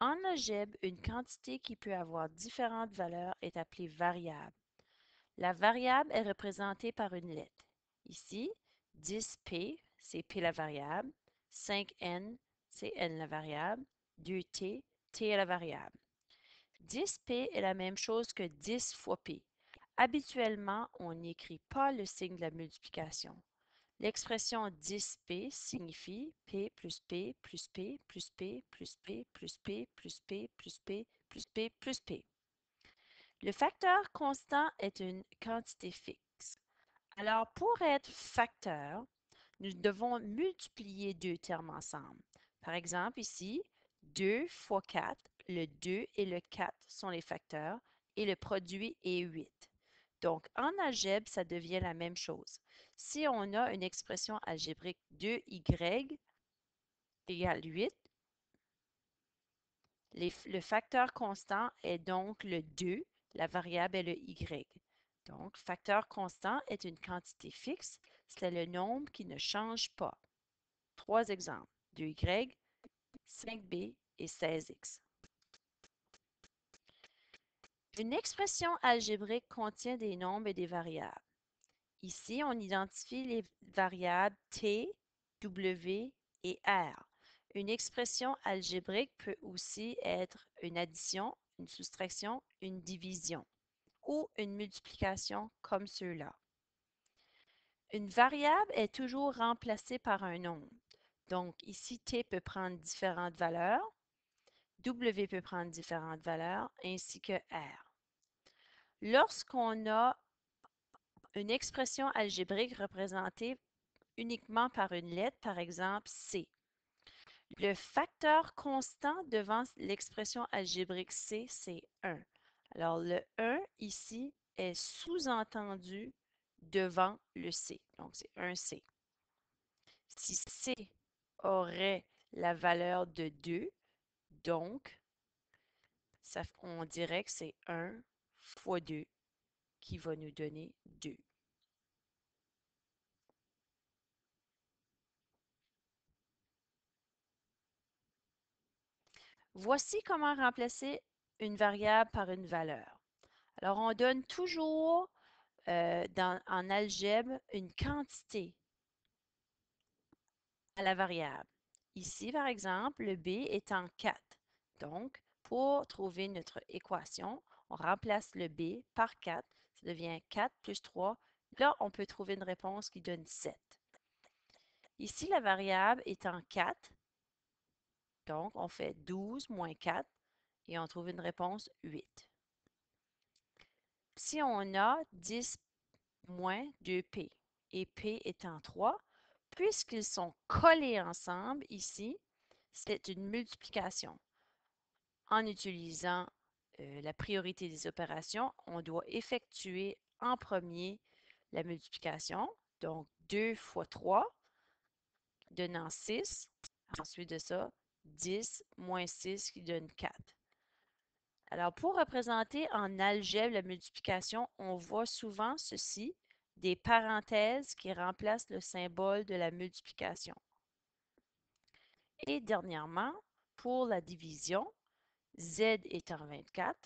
En algèbre, une quantité qui peut avoir différentes valeurs est appelée variable. La variable est représentée par une lettre. Ici, 10P, c'est P la variable, 5N, c'est N la variable, 2T, T est la variable. 10P est la même chose que 10 fois P. Habituellement, on n'écrit pas le signe de la multiplication. L'expression 10P signifie P plus P plus P plus P plus P plus P plus P plus P plus P plus P. Le facteur constant est une quantité fixe. Alors, pour être facteur, nous devons multiplier deux termes ensemble. Par exemple, ici, 2 fois 4, le 2 et le 4 sont les facteurs et le produit est 8. Donc, en algèbre, ça devient la même chose. Si on a une expression algébrique 2y égale 8, le facteur constant est donc le 2, la variable est le y. Donc, facteur constant est une quantité fixe, c'est le nombre qui ne change pas. Trois exemples, 2y, 5b et 16x. Une expression algébrique contient des nombres et des variables. Ici, on identifie les variables t, w et r. Une expression algébrique peut aussi être une addition, une soustraction, une division ou une multiplication comme ceux-là. Une variable est toujours remplacée par un nombre. Donc ici, t peut prendre différentes valeurs, w peut prendre différentes valeurs, ainsi que r. Lorsqu'on a une expression algébrique représentée uniquement par une lettre, par exemple C, le facteur constant devant l'expression algébrique C, c'est 1. Alors, le 1 ici est sous-entendu devant le C. Donc, c'est 1C. Si C aurait la valeur de 2, donc, on dirait que c'est 1 fois 2 qui va nous donner 2. Voici comment remplacer une variable par une valeur. Alors, on donne toujours en algèbre une quantité à la variable. Ici, par exemple, le b est en 4. Donc, pour trouver notre équation, on remplace le b par 4. Ça devient 4 plus 3. Là, on peut trouver une réponse qui donne 7. Ici, la variable est en 4. Donc, on fait 12 moins 4 et on trouve une réponse 8. Si on a 10 moins 2p et p étant 3, puisqu'ils sont collés ensemble ici, c'est une multiplication. En utilisant la priorité des opérations, on doit effectuer en premier la multiplication. Donc, 2 fois 3 donnant 6. Ensuite de ça, 10 moins 6 qui donne 4. Alors, pour représenter en algèbre la multiplication, on voit souvent ceci, des parenthèses qui remplacent le symbole de la multiplication. Et dernièrement, pour la division, z étant 24,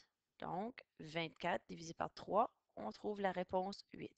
donc 24 divisé par 3, on trouve la réponse 8.